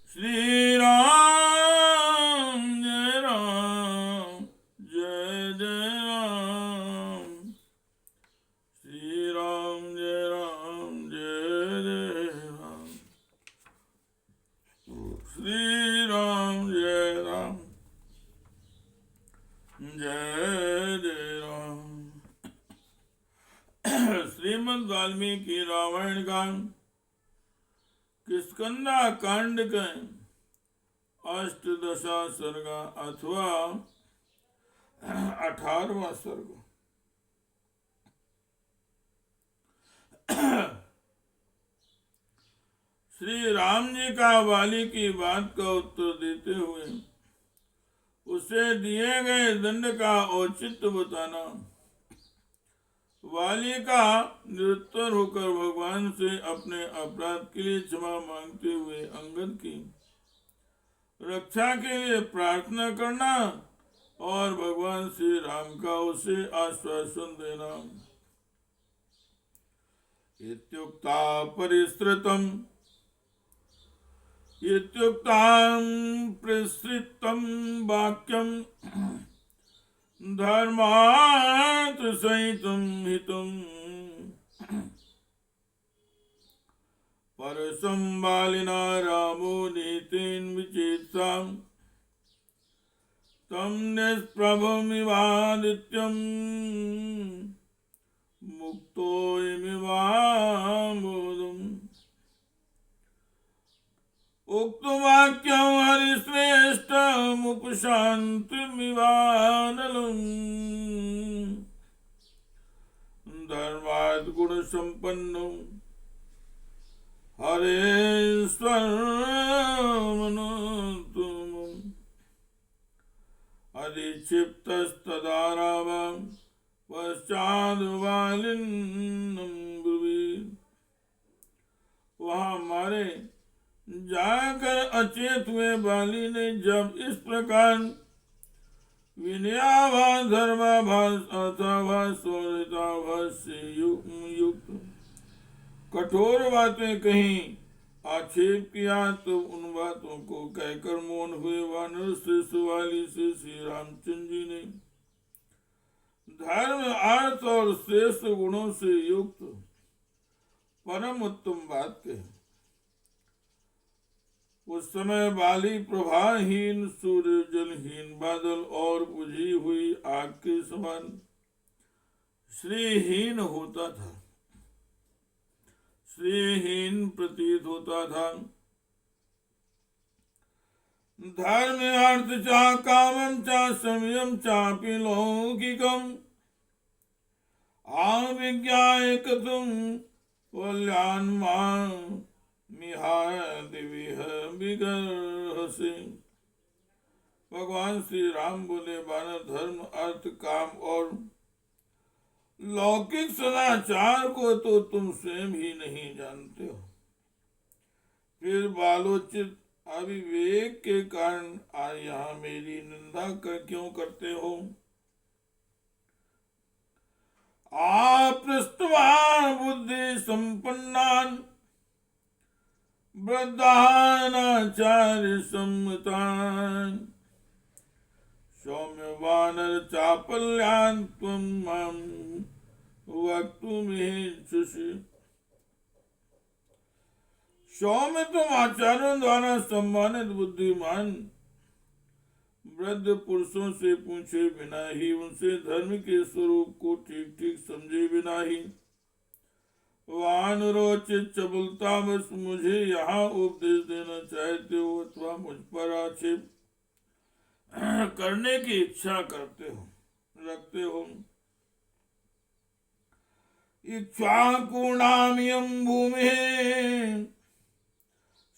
श्री राम जय राम जय जय राम। श्री राम जय राम जय जय राम। श्री राम जय राम जय जय राम। श्रीमद् वाल्मीकि रामायण का किष्किंधा कांड के अष्टदशा सर्ग अथवा 18वां सर्ग। श्री राम जी का वाली की बात का उत्तर देते हुए उसे दिए गए दंड का औचित्य बताना। वाली का निरुत्तर होकर भगवान से अपने अपराध के लिए क्षमा मांगते हुए अंगद की रक्षा के लिए प्रार्थना करना और भगवान श्री राम का उसे आश्वासन देना। इत्युक्ता परिसृतम इत्युक्तां प्रसृतं वाक्यं धर्मात् सहितं हितं परसं बालिना रामो नीतिं विचेत्सां तं निष्प्रभमिवादित्यं मुक्तोऽयमिवामोदम्। उक्तवाक्यं हरिश्रेष्ठमुपशान्तिमिवानलम् धर्मात् गुणसम्पन्नं हरेश्वरमनुत्तमम् अधिक्षिप्तस्तदा रामं पश्चाद्वालिनं ब्रुवीत्। वहाँ मारे जाकर अचेत हुए बाली ने जब इस प्रकार विनयाभास धर्माभास अर्थाभास सौर्यताभास से युक्त कठोर बातें कही आक्षेप किया, तो उन बातों को कहकर मौन हुए वानर श्रेष्ठ वाली से श्री रामचंद्र जी ने धर्म अर्थ और श्रेष्ठ गुणों से युक्त परम उत्तम बात कही। उस समय बाली प्रभाहीन सूर्य जलहीन बादल और बुझी हुई आग के समान श्रीहीन होता था, श्रीहीन प्रतीत होता था। धर्म अर्थ चा कामं चा समयम चापि लौकिकम आविज्ञाय कथम कल्याणमां भगवान श्री राम बोले, वानर धर्म अर्थ काम और लौकिक सदाचार को तो तुम स्वयं ही नहीं जानते हो, फिर बालोचित अविवेक के कारण आज यहाँ मेरी निंदा क्यों करते हो। आपृष्टवा बुद्धि संपन्नान वृद्धानाचार्य सम्मतान् सौम्य वानर चापल्यान् त्वं मां वक्तुमिच्छसि। सौम्य तुम आचार्यों द्वारा सम्मानित बुद्धिमान वृद्ध पुरुषों से पूछे बिना ही, उनसे धर्म के स्वरूप को ठीक ठीक समझे बिना ही वानरोचित चबलता बस मुझे यहाँ उपदेश देना चाहते हो अथवा मुझ पर आक्षेप करने की इच्छा रखते हो। इक्ष्वाकुणामियं भूमिः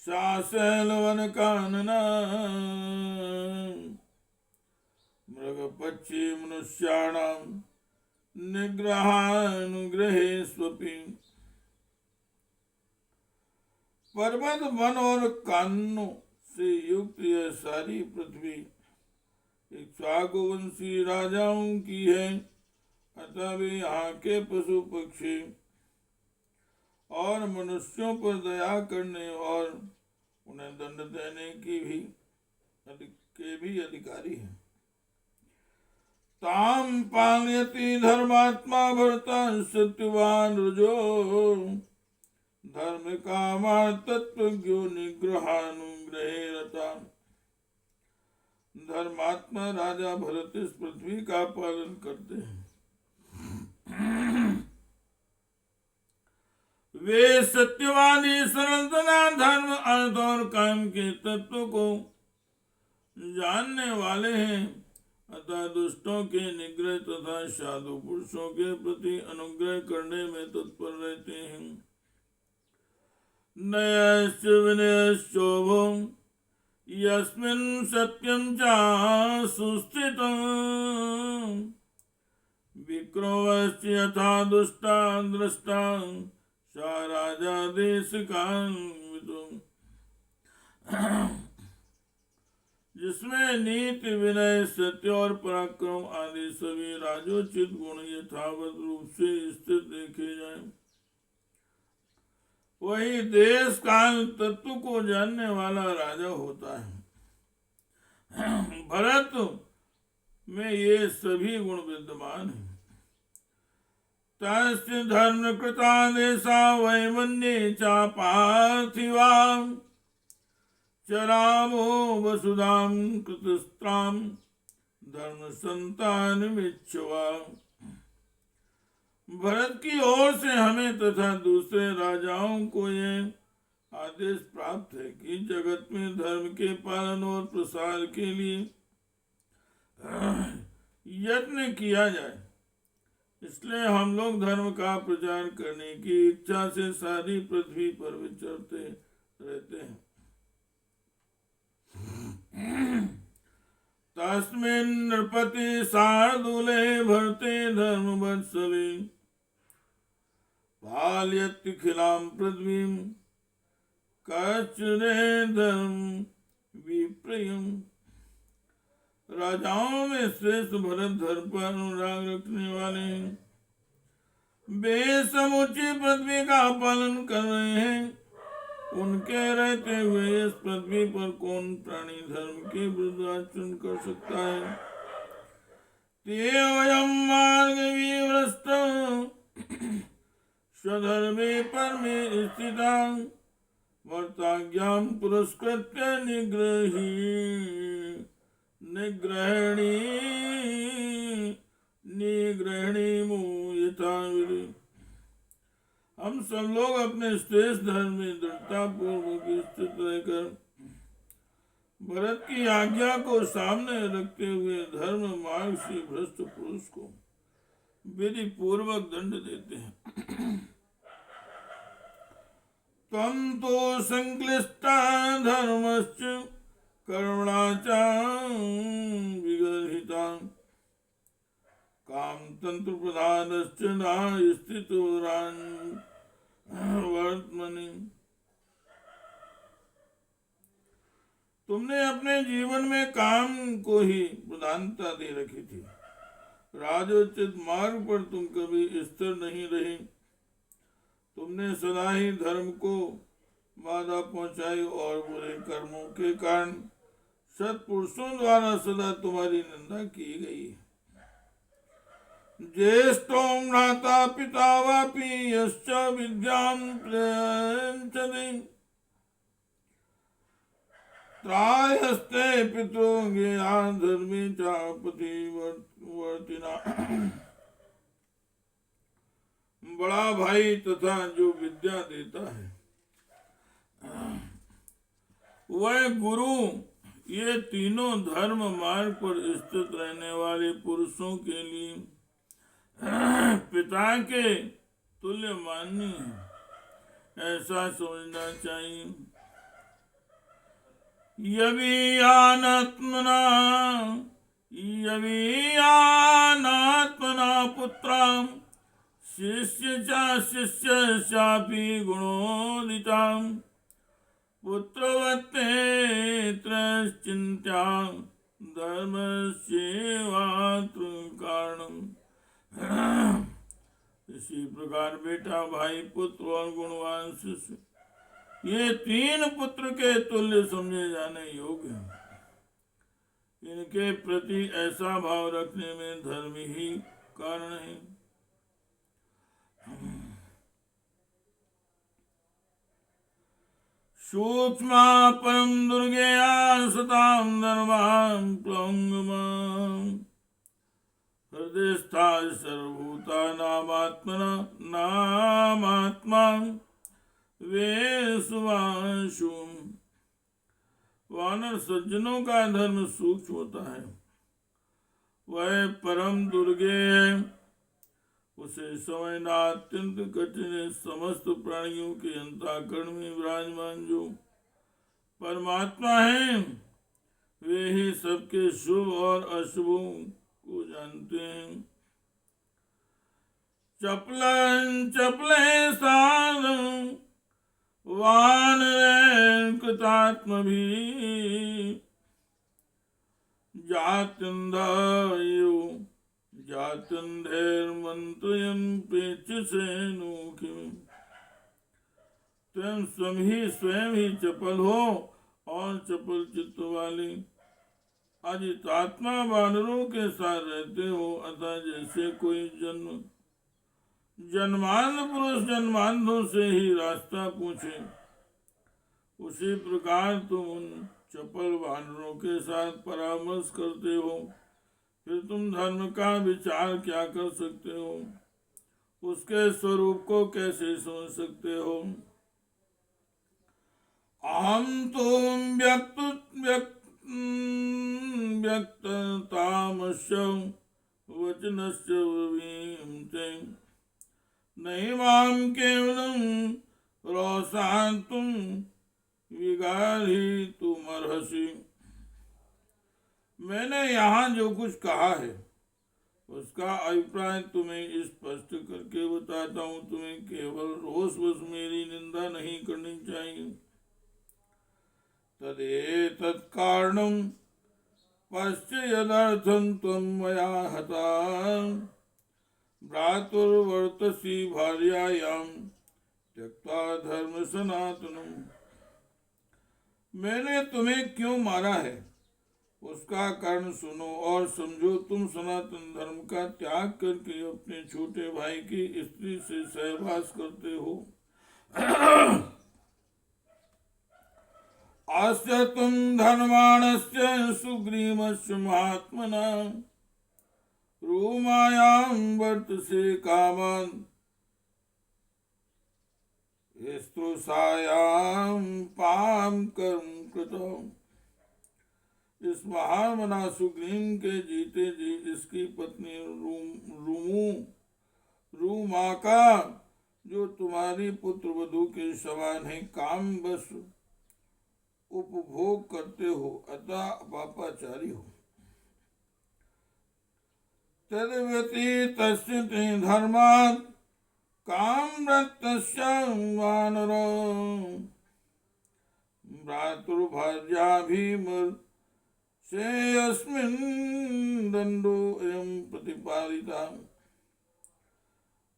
शासैलवनकानना मृगपक्षी मनुष्याणां निग्रहानुग्रहेष्वपि। पर्वत वन और कानों से युक्त यह सारी पृथ्वी इक्ष्वाकुवंशी राजाओं की है, अतः वे यहाँ के पशु पक्षी और मनुष्यों पर दया करने और उन्हें दंड देने के भी अधिकारी हैं। ताम पालयति धर्मात्मा भरता सत्यवान रुजो धर्म कामा तत्वज्ञो निग्रहानुग्रहे रता। धर्मात्मा राजा भरत इस पृथ्वी का पालन करते हैं। वे सत्यवादी सरलता धर्म अर्थ और काम के तत्व को जानने वाले हैं, अतः दुष्टों के निग्रह तथा साधु पुरुषों के प्रति अनुग्रह करने में तत्पर रहते हैं। नयश्च विनयश्चोभो यस्मिन् सत्यं च सुस्थितं विक्रोवश्च यथा दुष्टा दृष्टा सा राजा देशकान्वितो। जिसमें नीति विनय सत्य और पराक्रम आदि सभी राजोचित गुण यथावत रूप से स्थित देखे जाए, वही देश काल तत्व को जानने वाला राजा होता है। भरत में ये सभी गुण विद्यमान हैं। तस्य धर्म कृता देशा वैमन्ये च पार्थिवा चरामो वसुधाम कृतस्त्राम धर्म संतान मिच्छवा। भरत की ओर से हमें तथा दूसरे राजाओं को ये आदेश प्राप्त है कि जगत में धर्म के पालन और प्रसार के लिए यत्न किया जाए। इसलिए हम लोग धर्म का प्रचार करने की इच्छा से सारी पृथ्वी पर विचरते रहते हैं। तस्मिन् नृपति शार्दूले भरते धर्म वत्सले पालयत्यखिलां पृथ्वीं कच्चने धर्म विप्रियम्। राजाओं में श्रेष्ठ भरत धर्म पर अनुराग रखने वाले हैं। वे समुची पृथ्वी का पालन कर रहे हैं। उनके रहते हुए इस पृथ्वी पर कौन प्राणी धर्म के विरुद्ध आचरण कर सकता है। तेवयं मार्ग विभ्रष्ट स्वधर्मे परमे स्थिता वर्ताज्ञां पुरस्कृत्य निग्रहणी यथा विधि। हम सब लोग अपने श्रेष्ठ धर्म में दृढ़ता पूर्वक स्थित रहकर भरत की आज्ञा को सामने रखते हुए धर्म मार्ग से भ्रष्ट पुरुष को विधि पूर्वक दंड देते हैं। तम तो संक्लिष्टा धर्मश्च कर्मणा च विगर्हिता काम तंत्र प्रधानश्च न स्थितो वर्तमनि। तुमने अपने जीवन में काम को ही प्रधानता दे रखी थी। राजोचित मार्ग पर तुम कभी स्थिर नहीं रहे। तुमने सदा ही धर्म को बाधा पहुंचाई और बुरे कर्मों के कारण सत्पुरुषों द्वारा सदा तुम्हारी निंदा की गई। ज्येष्ठो भ्राता पिता वापि यश्च विद्यां प्रयच्छति त्रायस्ते पितरो ज्ञेया धर्मे च पतिवर्तिना। बड़ा भाई तथा जो विद्या देता है वह गुरु, ये तीनों धर्म मार्ग पर स्थित रहने वाले पुरुषों के लिए पिता के तुल्य माननीय है, ऐसा समझना चाहिए। यवीयानात्मना पुत्रा शिष्य चापि गुणोदिता पुत्रवत्ते त्रश्चिन्त्या धर्मस्येवात्र कारणम्। इसी प्रकार बेटा, भाई, पुत्र और गुणवान शिष्य ये तीन पुत्र के तुल्य समझे जाने योग्य हैं। इनके प्रति ऐसा भाव रखने में धर्म ही कारण है। सूक्ष्म परम दुर्गेया सताम धर्मां प्लवंगमां हृदयस्था सर्वभूता नामात्मा वे सुवांशु। वानर सज्जनों का धर्म सूक्ष्म होता है, वह परम दुर्गे है, उसे समझना अत्यंत कठिन है। समस्त प्राणियों के अंतःकरण में विराजमान जो परमात्मा है, वे ही सबके शुभ और अशुभों को जानते हैं। चपले साध वान कृतात्म भी जात्यंधायो जात्यंधेर मंत्रयन पेच से तुम स्वयं ही चपल हो और चपल चित्त वाले अजितात्मा वानरों के साथ रहते हो। अतः जैसे कोई जन्मांध पुरुष जन्मांधों से ही रास्ता पूछे, उसी प्रकार तुम उन चपल वानरों के साथ परामर्श करते हो। फिर तुम धर्म का विचार क्या कर सकते हो, उसके स्वरूप को कैसे समझ सकते हो। अहम तो व्यक्ततामस्य वचनस्य विवीमते नहीं माम केवलम रोषांतुम विगाही तुम अर्हसि। मैंने यहाँ जो कुछ कहा है उसका अभिप्राय तुम्हें स्पष्ट करके बताता हूँ। तुम्हें केवल रोषवश मेरी निंदा नहीं करनी चाहिए। तदेतत् कारणं पश्यदर्थं त्वं मया हता भ्रातुर्वर्तसि भार्यायां त्यक्त्वा धर्म सनातनम्। मैंने तुम्हें क्यों मारा है उसका कारण सुनो और समझो। तुम सनातन धर्म का त्याग करके अपने छोटे भाई की स्त्री से सहवास करते हो। अस्य तुम धर्माणस्य सुग्रीवस्य महात्मना रूमायां वर्तसे कामान् स्त्रुषायां पाम कर्म कृतम्। इस महामना सुग्रीव के जीते जी इसकी पत्नी रूमाका जो तुम्हारी पुत्र वधू के समान है, काम बस उपभोग करते हो, अतः पापाचारी हो। तद्व्यतीतस्य ते धर्मात् कामरतस्य वानरो भ्रातुर्भार्याभिमर से अस्मिन् दंडो एवं प्रतिपादिता।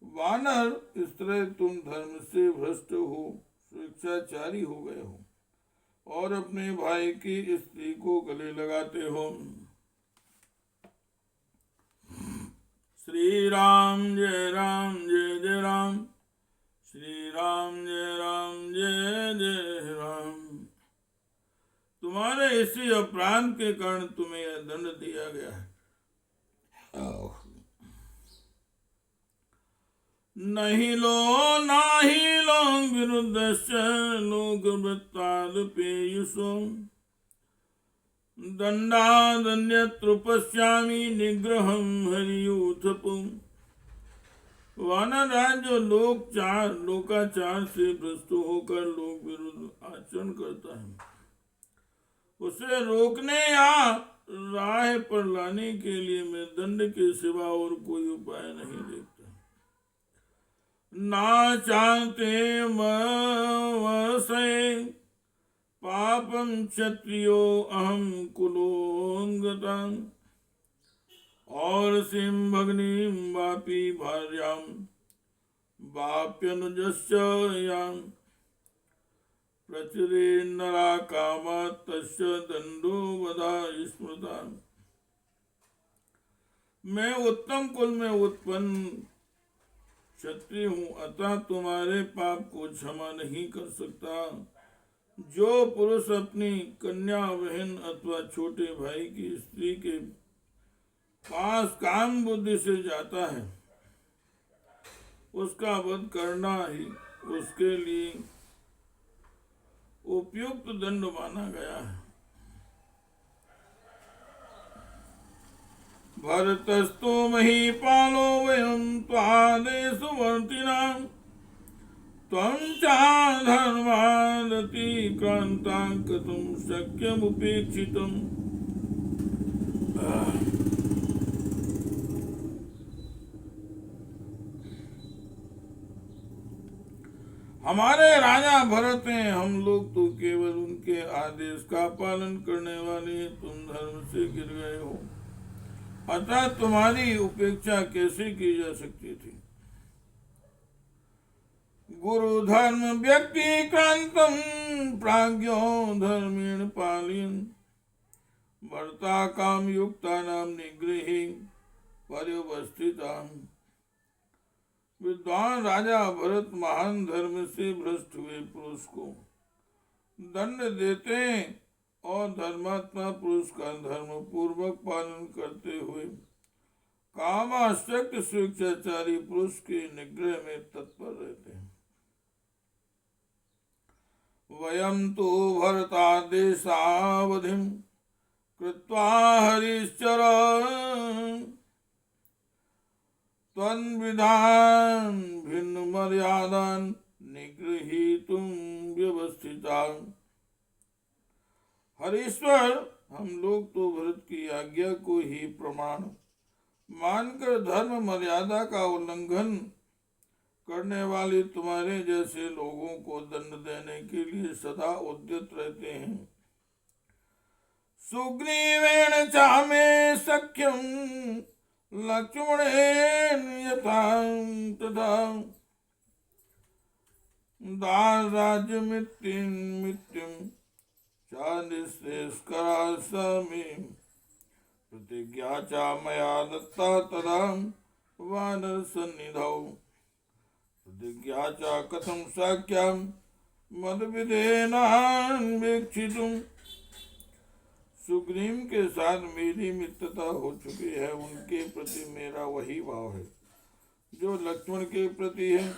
वानर, इस तरह तुम धर्म से भ्रष्ट हो, स्वेच्छाचारी हो गए हो और अपने भाई की स्त्री को गले लगाते हो। श्री राम जय जय राम, श्री राम जय जय राम। तुम्हारे इसी अपराध के कारण तुम्हें यह दंड दिया गया है। नहीं लो विरुद्धस्य लोकवृत्तादपेयुषो दंडादन्यत्र पश्यामि निग्रहं हरियूथपुम्। वानरराज जो लोकाचार से भ्रष्ट होकर लोक विरुद्ध आचरण करता है, उसे रोकने या राह पर लाने के लिए मैं दंड के सिवा और कोई उपाय नहीं देखता। ना चाहते वसे पापम क्षत्रियो अहम कुलोंगता और सिम भग्निम वापी भार्याम वाप्यनुजस्य याम। प्रचुरे नरा कामा तस्य दंडो वधा स्मृता। मैं उत्तम कुल में उत्पन्न क्षत्रिय हूँ, अतः तुम्हारे पाप को क्षमा नहीं कर सकता। जो पुरुष अपनी कन्या बहन अथवा छोटे भाई की स्त्री के पास काम बुद्धि से जाता है, उसका वध करना ही उसके लिए उपयुक्त दंड माना गया है। भरतस्तु महीपालो वयं त्वादेषु वर्तिनां त्वं चाधर्मादतिक्रान्तां कर्तुं शक्यमुपेक्षितम्। हमारे राजा भरत हैं, हम लोग तो केवल उनके आदेश का पालन करने वाले हैं। तुम धर्म से गिर गए हो, अतः तुम्हारी उपेक्षा कैसे की जा सकती थी। गुरु धर्म व्यक्ति क्रांतम प्राज्ञो धर्मेण पालयन् वर्ता काम युक्ता नाम निगृहे पर्यवस्थिता। विद्वान राजा भरत महान धर्म से भ्रष्ट हुए पुरुष को दंड देते और धर्मात्मा पुरुष का धर्म पूर्वक पालन करते हुए कामासक्त स्वेच्छाचारी पुरुष के निग्रह में तत्पर रहते हैं। वयं तो भरतादेशावधिं कृत्वा हरिश्चर त्वन्विधान भिन्न मर्यादान निगृहीतुं व्यवस्थिता। हरीश्वर, हम लोग तो भरत की आज्ञा को ही प्रमाण मानकर धर्म मर्यादा का उल्लंघन करने वाले तुम्हारे जैसे लोगों को दंड देने के लिए सदा उद्यत रहते हैं। सुग्रीवेण चामे सख्यम लक्ष्मणेन यथा तथा दाराज्यमित्यं चानिश्रेष्करासमे प्रतिज्ञा च मया दत्ता तदा वानर सन्निधौ प्रतिज्ञा च कथं शक्यं मद्विधेनान्वेक्षितुम्। सुग्रीव के साथ मेरी मित्रता हो चुकी है, उनके प्रति मेरा वही भाव है जो लक्ष्मण के प्रति है।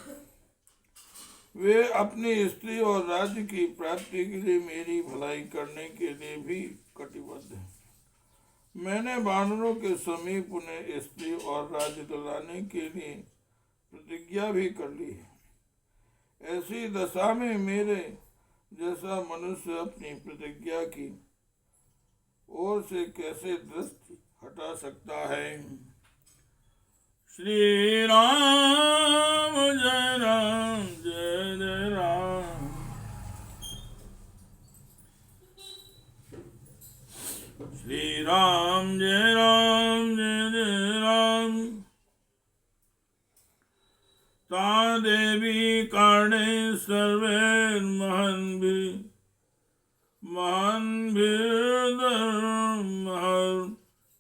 वे अपनी स्त्री और राज्य की प्राप्ति के लिए मेरी भलाई करने के लिए भी कटिबद्ध हैं। मैंने वानरों के समीप उन्हें स्त्री और राज्य दिलाने के लिए प्रतिज्ञा भी कर ली है। ऐसी दशा में मेरे जैसा मनुष्य अपनी प्रतिज्ञा की ओर से कैसे दृष्टि हटा सकता है। श्री राम जय राम जय जय राम। श्री राम जय राम जय जय राम। ता देवी कारणे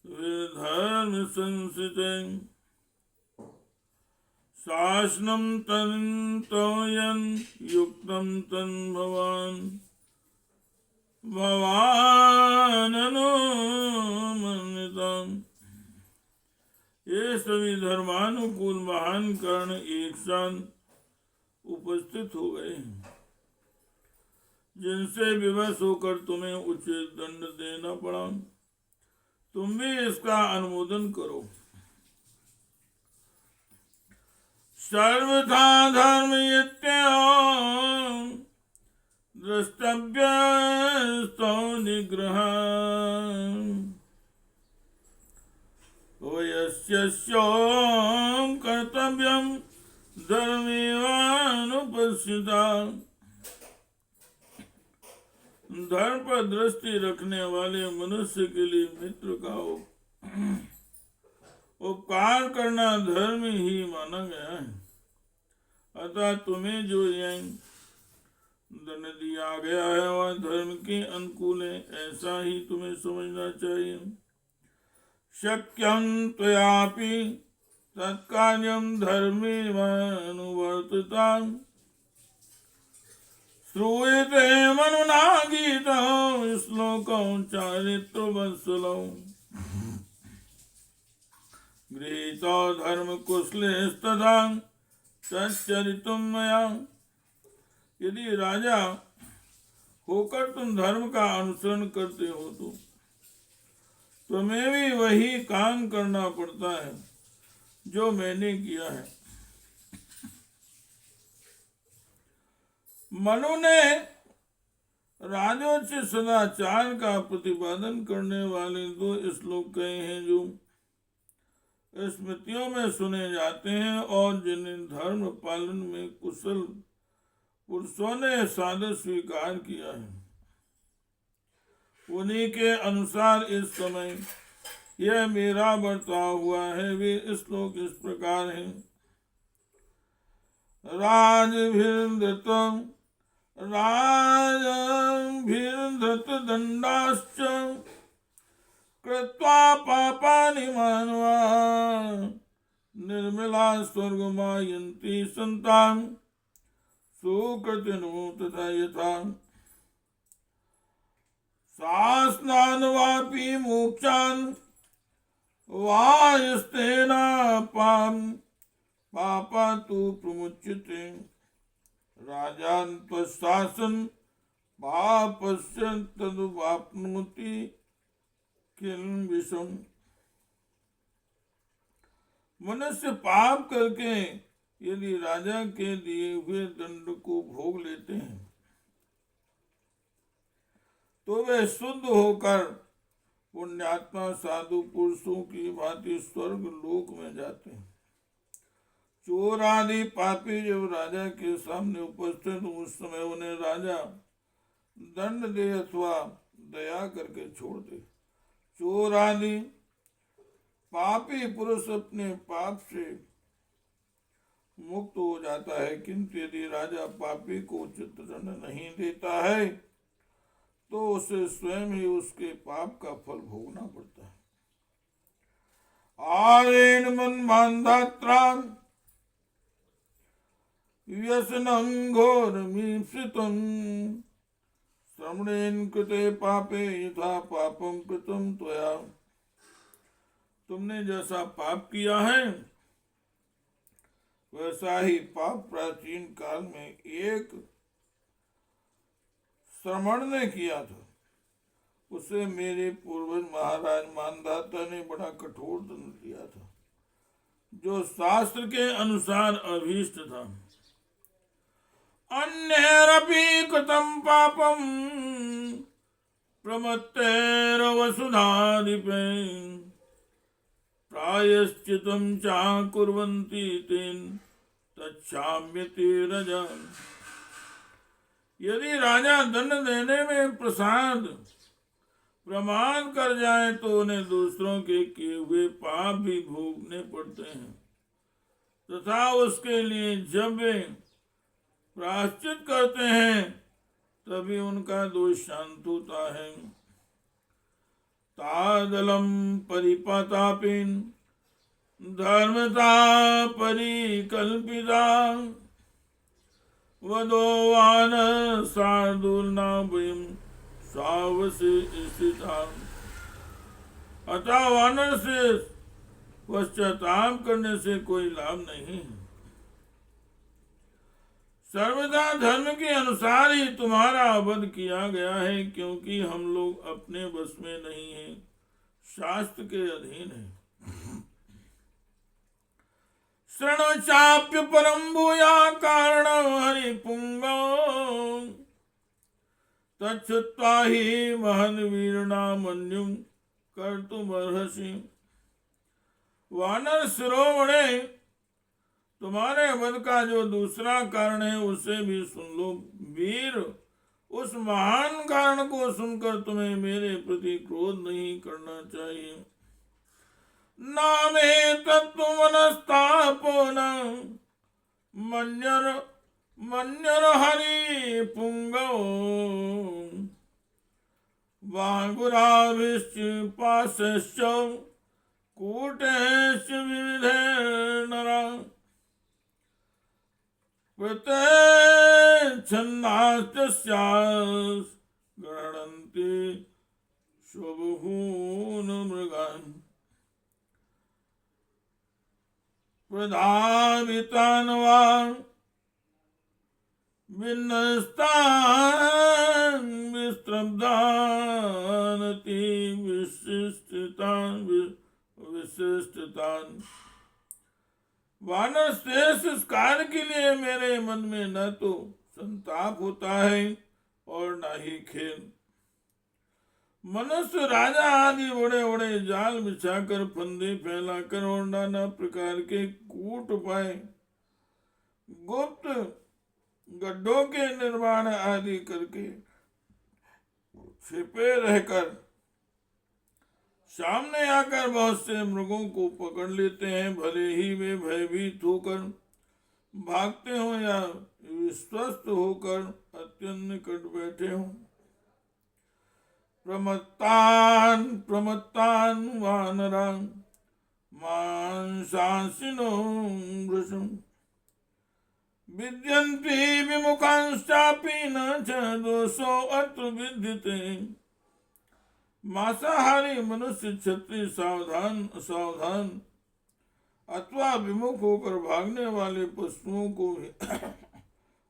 महान्भिर्धर्म संसितं शासनं तन्तोयन् युक्तं तन् भवाननुमन्यताम्। ये सभी धर्मानुकूल महान कारण एक साथ उपस्थित हो गए, जिनसे विवश होकर तुम्हें उचित दंड देना पड़ा। तुम भी इसका अनुमोदन करो। सर्वथा धर्म द्रष्टव्यस्तो निग्रह वयस्यों कर्तव्यं धर्मेवानुपस्थिता। धर्म पर दृष्टि रखने वाले मनुष्य के लिए मित्र का उपकार करना धर्म ही माना गया है। अतः तुम्हें जो यह दंड दिया गया है वह धर्म के अनुकूल है, ऐसा ही तुम्हें समझना चाहिए। शक्यं त्वयापि तत्कार्यं धर्मेणानुवर्तितं श्रूयते मनुना गीतं श्लोकं चारित्रवत्सलं गृहीतो धर्मकुशलेस्तदा तच्चरितं मया। यदि राजा होकर तुम धर्म का अनुसरण करते हो तो तुम्हें भी वही काम करना पड़ता है जो मैंने किया है। मनु ने राजोचित सदाचार का प्रतिपादन करने वाले दो श्लोक कहे हैं जो स्मृतियों में सुने जाते हैं और जिन्हें धर्म पालन में कुशल पुरुषों ने सादर स्वीकार किया है। उन्हीं के अनुसार इस समय यह मेरा बर्ताव हुआ है। वे श्लोक इस प्रकार हैं। राजभिर्धत दंडाश्च कृत्वा पापानि मानवा निर्मला स्वर्गमायन्ति सन्तां सुकृतिनो तथा यथा शासनान् वापि मोक्षान् वायस्तेना पापा तु प्रमुच्यते राजान् त्वशासन पापस्य तदुवाप्नोति किल विषम। मनुष्य पाप करके यदि राजा के दिए हुए दंड को भोग लेते हैं तो वे शुद्ध होकर पुण्यात्मा साधु पुरुषों की भांति स्वर्ग लोक में जाते हैं। चोर आदि पापी जब राजा के सामने उपस्थित उस समय उन्हें राजा दंड दे अथवा दया करके छोड़ दे। चोर आदि पापी पुरुष अपने पाप से मुक्त हो जाता है, किंतु यदि राजा पापी को उचित दंड नहीं देता है तो उसे स्वयं ही उसके पाप का फल भोगना पड़ता है। आरेण मन बांधात्राम व्यसनं घोरमीप्सितं श्रवणेन कृते पापे यथा पापं कृतं त्वया। तुमने जैसा पाप किया है वैसा ही पाप प्राचीन काल में एक श्रमण ने किया था। उसे मेरे पूर्वज महाराज मानधाता ने बड़ा कठोर दंड दिया था जो शास्त्र के अनुसार अभीष्ट था। अन्यैरपि कृतं पापं प्रमत्तैर्वसुधाधिपे प्रायश्चितं चाकुर्वन्ति तेन तच्छाम्यते रजा। यदि राजा दंड देने में प्रमाद कर जाए तो उन्हें दूसरों के किए हुए पाप भी भोगने पड़ते हैं तथा उसके लिए जब वे प्रायश्चित करते हैं तभी उनका दोष शांत होता है। तादलम परिपतापिन धर्मता परिकल्पिता वदोवान शार्दूलना वयम सावसे स्थिता। अतः वानर से पश्चाताप करने से कोई लाभ नहीं। सर्वदा धर्म के अनुसार ही तुम्हारा वध किया गया है, क्योंकि हम लोग अपने बस में नहीं हैं, शास्त्र के अधीन हैं। शरण चाप्य परम भूया कारण हरिपुंगो तच्छुत्वा ही महन वीरणा मन्युम कर्तुमर्हसि। वानर शिरोमणे, तुम्हारे वध का जो दूसरा कारण है उसे भी सुन लो। वीर, उस महान कारण को सुनकर तुम्हें मेरे प्रति क्रोध नहीं करना चाहिए। नामे तत्व मनस्तापो न मन्यर मन्युर्हरि पुंगव वागुराभिश्च पाशश्च कूटेश्च विविधे नरा प्रते छन्नास्तस्यास् गृह्णन्ति स्वबहून् मृगान् प्रधावितान् वा विन्नस्तान् विस्त्रब्धान् अति विशिष्टतान् वानर श्रेष्ठ इस कार्य के लिए मेरे मन में न तो संताप होता है और न ही खेल। मनुष्य राजा आदि बड़े बड़े जाल बिछाकर फंदे फैलाकर और नाना प्रकार के कूट उपाय गुप्त गड्ढों के निर्माण आदि करके छिपे रहकर सामने आकर बहुत से मृगों को पकड़ लेते हैं, भले ही वे भयभीत होकर भागते हो या विश्वस्त होकर अत्यंत निकट बैठे हो। प्रमत्तान वानरान मांसांसिनो वृषं विद्यन्ति विमुखांश्चापि न च दोषो अत्र विद्यते। मांसाहारी मनुष्य क्षत्रिय सावधान असावधान अथवा विमुख होकर भागने वाले पशुओं को भी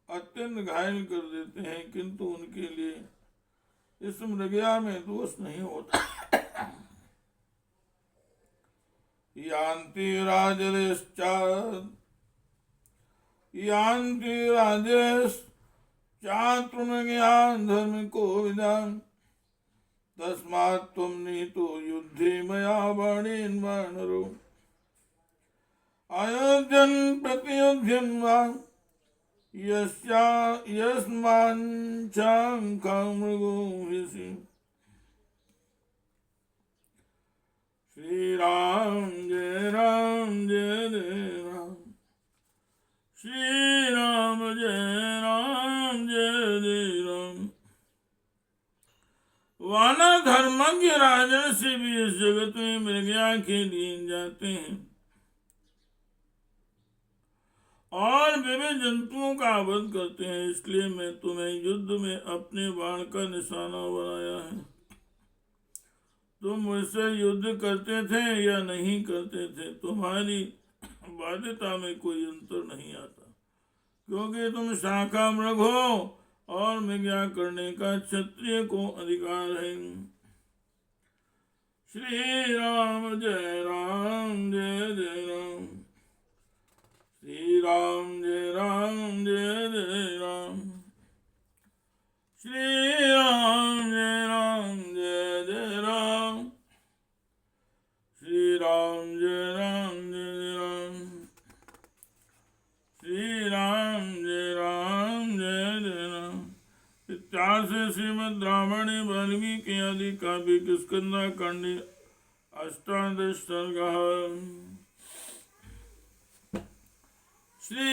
अत्यंत घायल कर देते हैं, किंतु उनके लिए इस मृगया में दोष नहीं होता। यान्ति राजेश्चातुर्मृगयान् धर्मिको विदान् तस्मात् त्वं नीतो युद्धे मया बाणेन वानरो अयोध्यन् प्रतियुध्यन् वा यस्माञ्चाङ्कामृगो हि। श्री राम जय राम जय जय राम, श्री राम जय राम जय जय राम। वानर धर्मज्ञ राजन से भी इस जगत में मृगया के लिए जाते हैं और विभिन्न जंतुओं का वध करते हैं, इसलिए मैं तुम्हें युद्ध में अपने बाण का निशाना बनाया है। तुम मुझसे युद्ध करते थे या नहीं करते थे, तुम्हारी बाध्यता में कोई अंतर नहीं आता, क्योंकि तुम शाखा मृग हो और मृगया करने का क्षत्रिय को अधिकार है। श्री राम जय राम जय जय राम, श्री राम जय राम जय जय राम, श्री राम जय राम जय जय राम, श्री राम जय राम जय राम, श्री राम जय राम जय जय राम। इत्यादि से श्रीमद् रामायणे वाल्मीकि आदि काव्य स्कंदकांडे अष्टादश सर्गः। श्री